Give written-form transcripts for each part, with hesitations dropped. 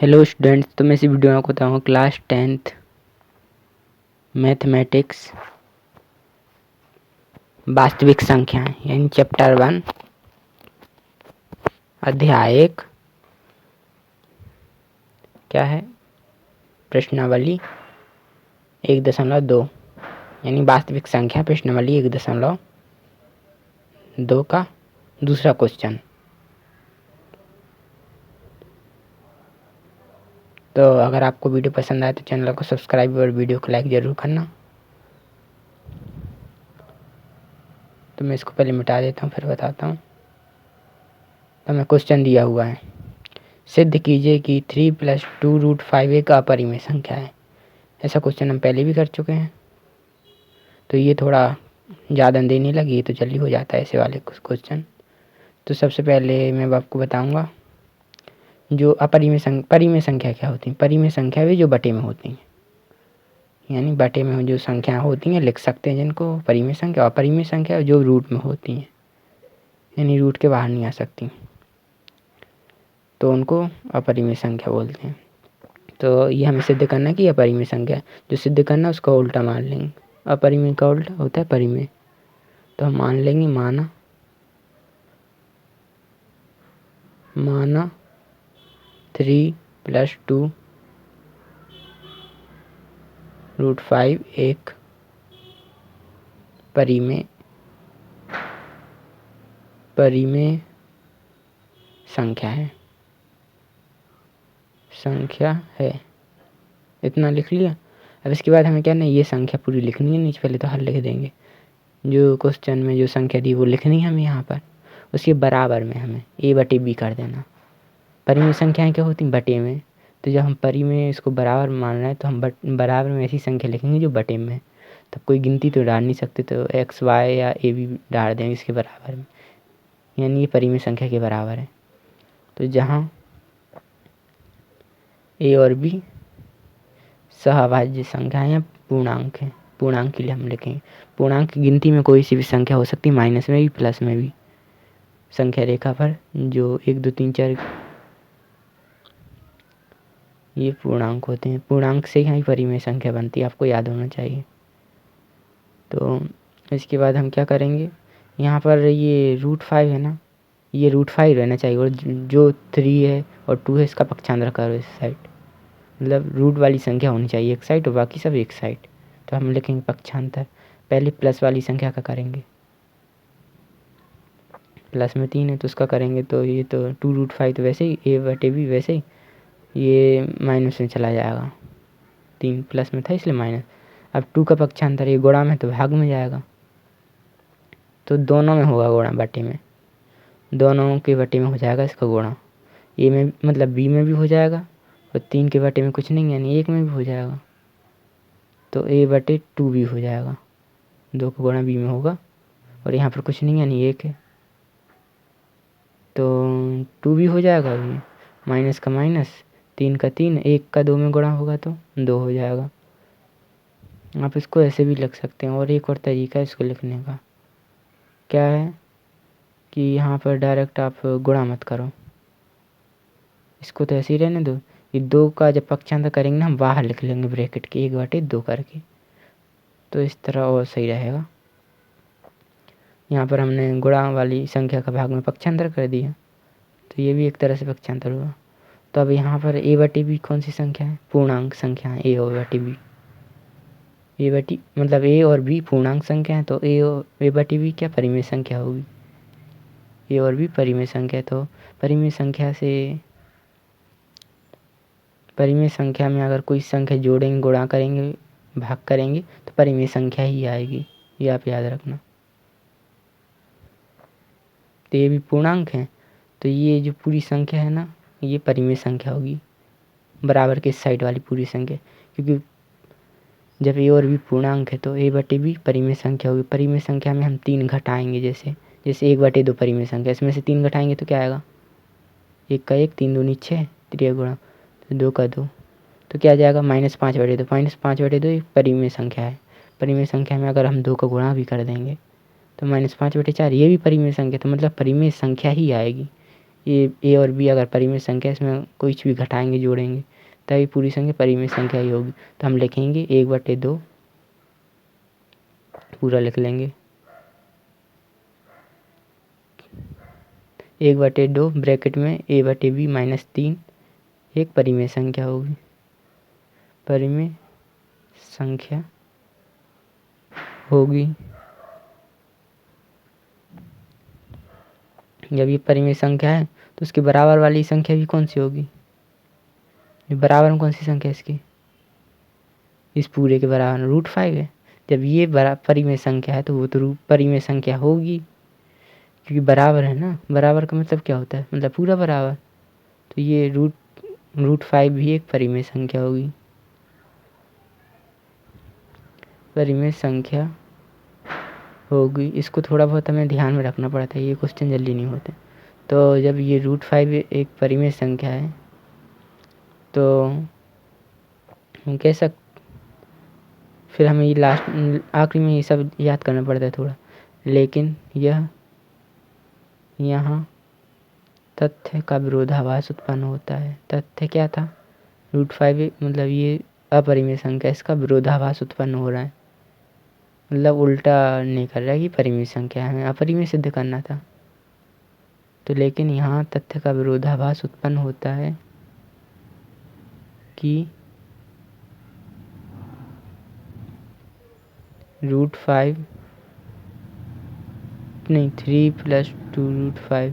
Hello students, तो मैं इस वीडियो में आपको बताऊँगा क्लास 10th मैथमेटिक्स वास्तविक संख्याएं यानी चैप्टर 1 अध्याय 1 क्या है प्रश्नावली 1.2 यानी वास्तविक संख्या प्रश्नावली 1.2 का दूसरा क्वेश्चन। तो अगर आपको वीडियो पसंद आए तो चैनल को सब्सक्राइब और वीडियो को लाइक ज़रूर करना। तो मैं इसको पहले मिटा देता हूँ फिर बताता हूँ। तो मैं क्वेश्चन दिया हुआ है, सिद्ध कीजिए कि 3 + 2√5 एक अपरिमेय संख्या है। ऐसा क्वेश्चन हम पहले भी कर चुके हैं, तो ये थोड़ा ज़्यादा देने लगी तो जल्दी हो जाता है ऐसे वाले कुछ क्वेश्चन। तो सबसे पहले मैं आपको बताऊंगा जो परिमेय संख्या क्या होती है। परिमेय संख्या भी जो बटे में होती हैं, यानी बटे में जो संख्या होती हैं लिख सकते हैं जिनको परिमेय संख्या। और परिमेय संख्या जो रूट में होती हैं यानी रूट के बाहर नहीं आ सकती तो उनको अपरिमेय संख्या बोलते हैं। तो ये हमें सिद्ध करना है कि अपरिमेय संख्या, जो सिद्ध करना उसका उल्टा मान लेंगे। अपरिमेय का उल्टा होता है परिमेय, तो हम मान लेंगे माना 3 + 2√5 एक परिमेय संख्या है। इतना लिख लिया। अब इसके बाद हमें क्या ना ये संख्या पूरी लिखनी है, नीचे पहले तो हल लिख देंगे। जो क्वेश्चन में जो संख्या दी वो लिखनी है हमें यहाँ पर, उसके बराबर में हमें a/b कर देना। परिमेय संख्याएं क्या होती हैं बटे में, तो जब हम परिमेय इसको बराबर मान रहे हैं तो हम बराबर में ऐसी संख्या लिखेंगे जो बटे में है। तब कोई गिनती तो डाल नहीं सकते, तो x y या a b डाल देंगे इसके बराबर में, यानी ये परिमेय संख्या के बराबर है। तो जहाँ a और b सहभाज्य संख्याएं या पूर्णांक हैं, पूर्णांक के लिए हम लिखेंगे। पूर्णांक की गिनती में कोई सी भी संख्या हो सकती है, माइनस में भी प्लस में भी। संख्या रेखा पर जो 1 2 3 4 ये पूर्णांक होते हैं। पूर्णांक से ही परिमेय संख्या बनती है, आपको याद होना चाहिए। तो इसके बाद हम क्या करेंगे, यहाँ पर ये √5 है ना, ये √5 रहना चाहिए, और जो 3 है और 2 है इसका पक्षांतर करो इस साइड, मतलब रूट वाली संख्या होनी चाहिए एक साइड और बाकी सब एक साइड। तो हम लिखेंगे पक्षांतर। पहले प्लस वाली संख्या का करेंगे, प्लस में 3 है तो उसका करेंगे, तो ये तो 2√5 तो वैसे ही a/b वैसे ही ये माइनस में चला जाएगा, 3 प्लस में था इसलिए माइनस। अब 2 का पक्षांतर, ये गुणा में तो भाग में जाएगा, तो दोनों में होगा गुणा, बटे में, दोनों के बटे में हो जाएगा इसका गुणा। ए में मतलब बी में भी हो जाएगा, और 3 के बटे में कुछ नहीं यानी 1 में भी हो जाएगा, तो a/2 भी हो जाएगा। 2 का गुणा बी में होगा और यहाँ पर कुछ नहीं यानी 1 है, तो 2 भी हो जाएगा। अभी माइनस का माइनस, 3 का 3, 1 का 2 में गुणा होगा तो 2 हो जाएगा। आप इसको ऐसे भी लिख सकते हैं। और एक और तरीका है इसको लिखने का, क्या है कि यहाँ पर डायरेक्ट आप गुणा मत करो, इसको तो ऐसे ही रहने दो। ये 2 का जब पक्षांतर करेंगे ना हम बाहर लिख लेंगे ब्रैकेट के 1/2 करके, तो इस तरह और सही रहेगा। यहाँ पर हमने गुणा वाली संख्या का भाग में पक्षांतर कर दिया, तो ये भी एक तरह से पक्षांतर हुआ। तो अब यहाँ पर a/b कौन सी संख्या है, पूर्णांक संख्या है a और b। मतलब a और b पूर्णांक संख्या है, तो a/b क्या परिमेय संख्या होगी, a और b परिमेय संख्या। तो परिमेय संख्या में अगर कोई संख्या जोड़ेंगे, गुणा करेंगे, भाग करेंगे तो परिमेय संख्या ही आएगी, ये आप याद रखना। तो ये भी पूर्णांक है, तो ये जो पूरी संख्या है ना ये परिमेय संख्या होगी, बराबर के साइड वाली पूरी संख्या। क्योंकि जब a और b पूर्णांक है तो a/b परिमेय संख्या होगी। परिमेय संख्या में हम 3 घटाएंगे, जैसे 1/2 परिमेय संख्या, इसमें से 3 घटाएंगे तो क्या आएगा, 1 का 1, 3 दूनी 6, 3 गुणा तो 2 का 2, तो क्या आ जाएगा -5/2। -5/2 एक परिमेय संख्या है। परिमेय संख्या में अगर हम 2 का गुणा भी कर देंगे तो -5/4, ये भी परिमेय संख्या, तो मतलब परिमेय संख्या ही आएगी, ए और बी अगर परिमेय संख्या, इसमें कुछ भी घटाएंगे जोड़ेंगे तभी पूरी संख्या परिमेय संख्या ही होगी। तो हम लिखेंगे 1/2 पूरा लिख लेंगे, 1/2 ब्रैकेट में a/b -3 एक परिमेय संख्या होगी, परिमेय संख्या होगी। जब ये परिमेय संख्या है तो उसके बराबर वाली संख्या भी कौन सी होगी, ये बराबर में कौन सी संख्या है इसकी, इस पूरे के बराबर में √5 है। जब ये परिमेय संख्या है तो वो तो परिमेय संख्या होगी, क्योंकि बराबर है ना। बराबर का मतलब क्या होता है, मतलब पूरा बराबर। तो ये √5 भी एक परिमेय संख्या होगी, परिमेय संख्या होगी। इसको थोड़ा बहुत हमें ध्यान में रखना पड़ता है, ये क्वेश्चन जल्दी नहीं होते। तो जब ये √5 एक परिमेय संख्या है तो हम कह सकते, फिर हमें ये लास्ट आखिरी में ये सब याद करना पड़ता है थोड़ा, लेकिन यह यहाँ तथ्य का विरोधाभास उत्पन्न होता है। तथ्य क्या था, √5 मतलब ये अपरिमेय संख्या, इसका विरोधाभास उत्पन्न हो रहा है, मतलब उल्टा नहीं कर रहा है कि परिमेय संख्या है, हमें अपरिमेय सिद्ध करना था। तो लेकिन यहाँ तथ्य का विरोधाभास उत्पन्न होता है कि √5 नहीं 3 + 2 √5,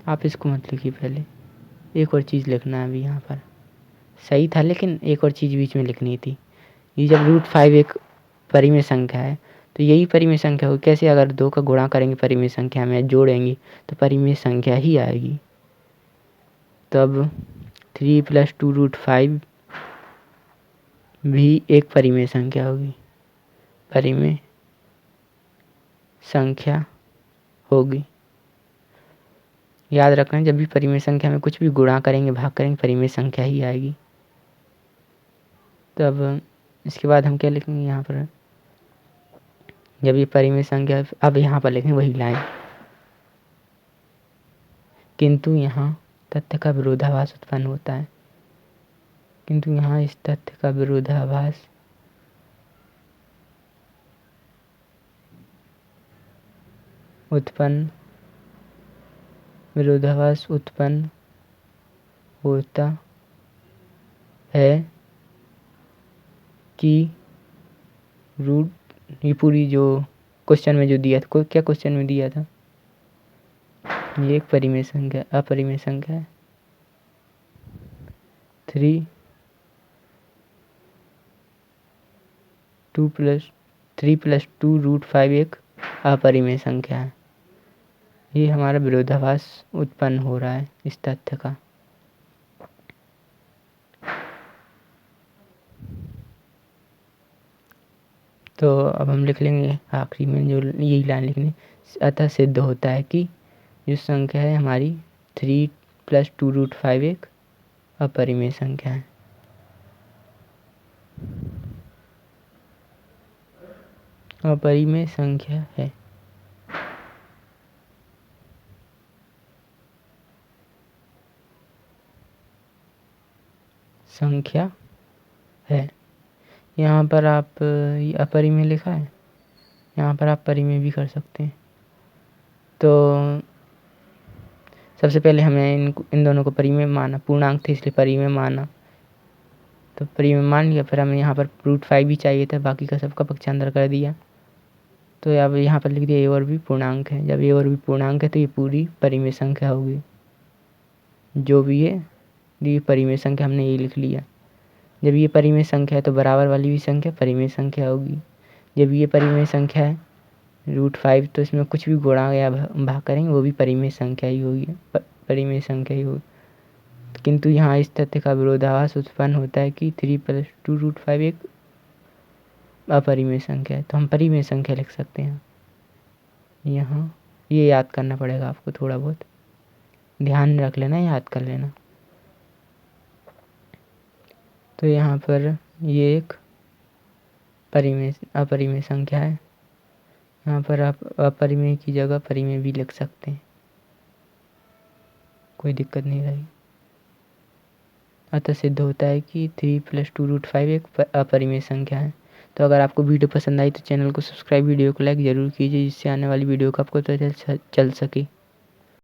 आप इसको मत लिखिए, पहले एक और चीज़ लिखना है अभी यहाँ पर। सही था लेकिन एक और चीज़ बीच में लिखनी थी। ये जब √5 एक परिमेय संख्या है तो यही परिमेय संख्या होगी। कैसे, अगर 2 का गुणा करेंगे परिमेय संख्या में, जोड़ेंगे तो परिमेय संख्या ही आएगी। तब 3 + 2 √5 भी एक परिमेय संख्या होगी, परिमेय संख्या होगी। याद रखना, जब भी परिमेय संख्या में कुछ भी गुणा करेंगे भाग करेंगे परिमेय संख्या ही आएगी। तब इसके बाद हम क्या लिखेंगे यहाँ पर, जब ये परिमेय संख्या, अब यहाँ पर लिखेंगे वही लाइन, किंतु यहाँ तथ्य का विरोधाभास उत्पन्न होता है। किंतु यहाँ इस तथ्य का विरोधाभास उत्पन्न होता है कि ये पूरी जो क्वेश्चन में जो दिया था, क्या क्वेश्चन में दिया था, ये एक परिमेय संख्या, अपरिमेय संख्या है। 3 + 2 √5 एक अपरिमेय संख्या है। ये हमारा विरोधाभास उत्पन्न हो रहा है इस तथ्य का। तो अब हम लिख लेंगे आखिरी में जो यही लाइन लिखनी, अतः सिद्ध होता है कि जो संख्या है हमारी 3 + 2 √5 एक अपरिमेय संख्या है। अपरिमेय संख्या है। संख्या है। यहाँ पर आप अपरिमेय लिखा है, यहाँ पर आप परिमेय भी कर सकते हैं। तो सबसे पहले हमें इन दोनों को परिमेय माना, पूर्णांक थे इसलिए परिमेय माना, तो परिमेय मान लिया। फिर हमें यहाँ पर √5 भी चाहिए था, बाकी का सबका पक्षांतर कर दिया। तो अब यहाँ पर लिख दिया ए और बी पूर्णांक है। जब ए और बी पूर्णांक है तो ये पूरी परिमेय संख्या होगी, जो भी है ये परिमेय संख्या, हमने ये लिख लिया। जब ये परिमेय संख्या है तो बराबर वाली भी संख्या परिमेय संख्या होगी। जब ये परिमेय संख्या है √5 तो इसमें कुछ भी गुणा या भाग करेंगे वो भी परिमेय संख्या ही होगी, परिमेय संख्या ही होगी। किंतु यहाँ इस तथ्य का विरोधाभास उत्पन्न होता है कि 3 + 2 √5 एक अपरिमेय संख्या है, तो हम परिमेय संख्या लिख सकते हैं। यहाँ ये याद करना पड़ेगा आपको, थोड़ा बहुत ध्यान रख लेना, याद कर लेना। तो यहाँ पर ये एक अपरिमेय संख्या है, यहाँ पर आप अपरिमेय की जगह परिमेय भी लिख सकते हैं, कोई दिक्कत नहीं रहेगी। अतः सिद्ध होता है कि 3 + 2√5 एक अपरिमेय संख्या है। तो अगर आपको वीडियो पसंद आई तो चैनल को सब्सक्राइब, वीडियो को लाइक ज़रूर कीजिए, जिससे आने वाली वीडियो का आपको पता चल सके।